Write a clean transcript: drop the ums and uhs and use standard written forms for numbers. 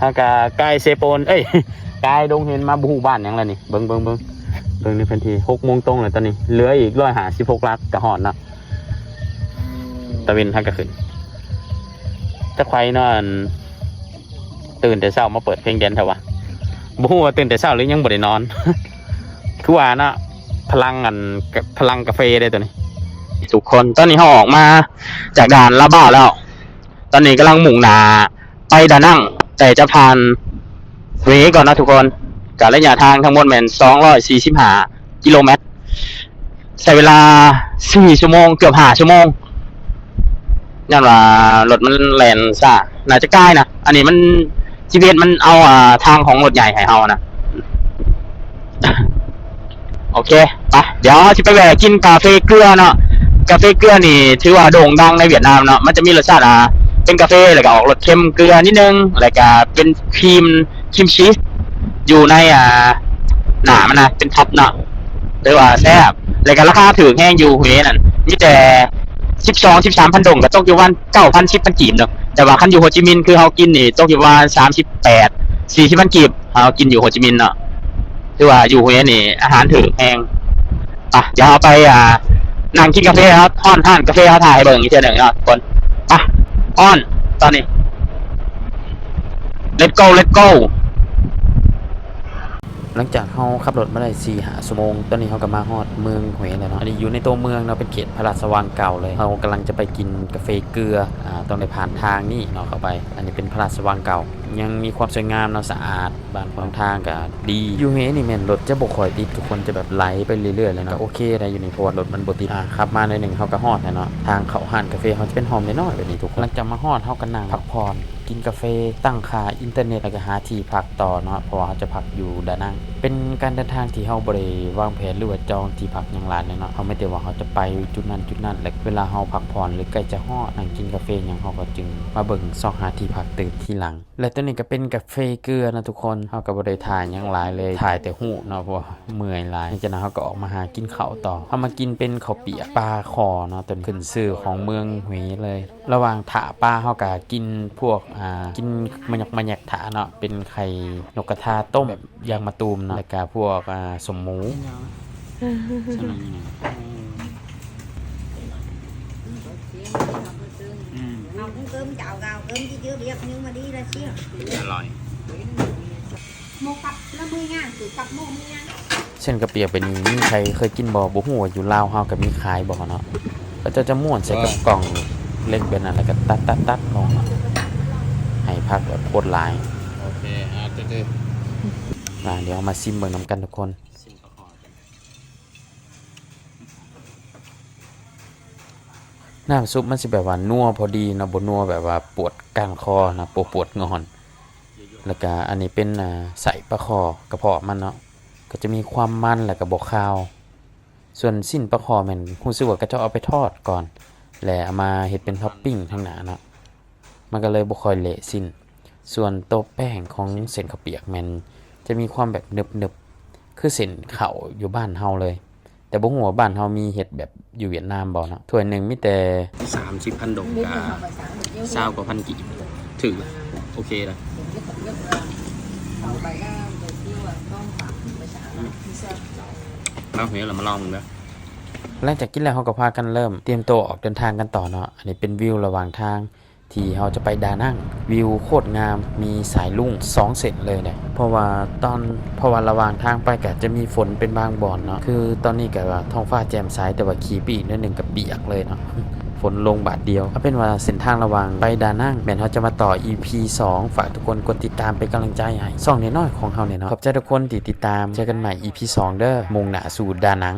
ฮากากายเซโปนกายดงเห็นมาบูบ้านอย่างไรนี่เบิ่งในพื้นที่6 โมงตรงเลยตอนนี้เหลืออีก156 ลักกระหอนนะตะเวนทางกระขึ้นจะควายนอนตื่นแต่เช้ามาเปิดเพลงแดนเถอะวะบูว่าตื่นแต่เช้าหรือยังบ่ได้นอน คือว่านะพลังกาแฟได้ตัวนี้ทุกคนตอนนี้เขาออกมาจากด่านลาบ้าแล้วตอนนี้กำลังมุ่งหน้าไปดานังแต่จะผ่านเวก่อนนะทุกคนการระยะทางทั้งหมดแม่น245 กิโลเมตรใช้เวลา4 ชั่วโมงเกือบ5 ชั่วโมงนั่นว่ารถมันแล่นซ่าน่าจะใกล้นะอันนี้มัน GPS มันเอาทางของรถใหญ่ให้เอานะ โอเคไปเดี๋ยวจะไปแวะกินกาแฟเกลือเนาะกาแฟเกลือนี่ถือว่าโด่งดังในเวียดนามเนาะมันจะมีรสชาติเป็นกาแฟแล้วก็ออกรสเค็มเกลือนิดนึงแล้วก็เป็นครีมชีสอยู่ในหนามันนะเป็นท็อปเนาะหรือว่าแซ่บแล้วก็ราคาถือแห้งอยู่เฮ้นั่นมีแต่13,000 ดงก็ตกอยู่วัน9,000 10,000 กีบเนาะแต่ว่าคันอยู่โฮจิมินห์คือเฮากินนี่ตกอยู่ว่า38-40,000 กีบเฮากินอยู่โฮจิมินห์เนาะคือว่าอยู่เฮ้นี่อาหารถือแห้งเดี๋ยวเอาไปนั่งกินกาแฟครับอ้อนท่านกาแฟเขาถ่ายเบิ่งอีกเทีหนึ่งครับคนอ้อนตอนนี้ let's go หลังจากเขาขับรถมาได้4-5 ชั่วโมงตอนนี้เขาก็มาฮอดเมืองหวยแล้วเนาะอันนี้อยู่ในตัวเมืองเนาะเป็นเขตพระราชวังเก่าเลยเขากำลังจะไปกินกาแฟเกลือต้องได้ผ่านทางนี่เนาะเข้าไปอันนี้เป็นพระราชวังเก่ายังมีความสวยงามเนาะสะอาดบ้านของทางก็ดีอยู่เฮนี่แม่นรถจะบ่ค่อยติดทุกคนจะแบบไหลไปเรื่อยๆเลยเนาะโอเคได้อยู่ในเพราะว่ารถมันบ่ติดขับมาในหนึ่งเขาก็ฮอดเนาะทางเข้าห้านกาแฟเขาจะเป็นหอมน้อยๆแบบนี้ทุกคนหลังจากมาฮอดเขาก็นั่งพักผ่อนกินกาแฟตั้งค่าอินเทอร์เน็ตแล้วก็หาที่พักต่อเนาะเพราะว่าเขาจะพักอยู่ดานังเป็นการเดินทางที่เฮาบ่ได้วางแผนหรือว่าจองที่พักอย่างไรเนาะเฮาไม่ได้ว่าเฮาจะไปจุดนั้นและเวลาเฮาพักผ่อนหรือใกล้จะฮอดนั่งกินกาแฟอย่างเฮาก็จึงมาเบิ่งซอกหาที่พักตื่นทีหลังและตัวนี้ก็เป็นกาแฟเกลือนะทุกคนเฮาก็บ่ได้ถ่ายอย่างหลายเลยถ่ายแต่หูเนาะเพราะเมื่อยหลายจากนั้นเฮาก็ออกมาหากินข้าวต่อเฮามากินเป็นข้าวเปียกปลาคอเนาะต้นขึ้นชื่อของเมืองหวยเลยระหว่างถาปลาเฮาก็กินพวกกินมันยักถาเนาะเป็นไข่นกกระทาต้มแบบยางมะตูมเนาะแล้วก็พวกสมหมูcơm chảo gạo cơm chứ chưa biết nhưng mà đi là xíuอร่อย một cặp là 10.000 cứ cặp 10.000 เช่นกระเปียกเป็นมีใครเคยกินบ่ฮู้ว่าอยู่ลาวเฮาก็มีขายบ่เนาะก็จะม้วนใส่กับกล่องเล็กแบบนั้นแล้วก็ตัดลงให้พักแบบโคตรหลายโอเคเดี๋ยวมาซิมเบิ่งนำกันทุกคนน้ำซุปมันสิแบบว่านัวพอดีนะบ่นัวแบบว่าปวดก้านคอนะปวดงอนแล้วก็อันนี้เป็นใส่ปลาคอกระเพาะมันเนาะก็จะมีความมันแล้วก็บ่คาวส่วนสิ้นปลาคอมันรู้สึกว่าก็จะเอาไปทอดก่อนแล้วเอามาเฮ็ดเป็นท็อปปิ้งข้างหน้าเนาะมันก็เลยบ่ค่อยเละสิ้นส่วนโต๊ะแป้งของเส้นข้าวเปียกมันจะมีความแบบหนึบๆคือเส้นข้าวอยู่บ้านเฮาเลยแต่บ่ฮู้ว่าบ้านเฮามีเฮ็ดแบบอยู่เวียดนามบ่เนาะถ้วยนึงมีแต่30,000 ดงกับ20 กว่าพันกีบถือโอเคนะเอาเหี้ยเรามาลองมึงนะหลังจากกินแล้วเฮาก็พากันเริ่มเตรียมตัวออกเดินทางกันต่อเนาะอันนี้เป็นวิวระหว่างทางที่เราจะไปดานังวิวโคตรงามมีสายลุ่ง2เส้นเลยเนี่ยเพราะว่าระหว่างทางไปก็จะมีฝนเป็นบางบ่อนเนาะคือตอนนี้ก็ว่าท้องฟ้าแจ่มใสแต่ว่าขี่ปีกนิดนึงกับเปียกเลยเนาะฝนลงบาทเดียวเอาเป็นว่าเส้นทางระหว่างไปดานังแม่นเราจะมาต่อ EP 2ฝากทุกคนกดติดตามเป็นกำลังใจให้ช่องน้อยๆของเฮาเนี่ยเนาะขอบใจทุกคนที่ติดตามเจอกันใหม่ EP 2เด้อมุ่งหน้าสู่ดานัง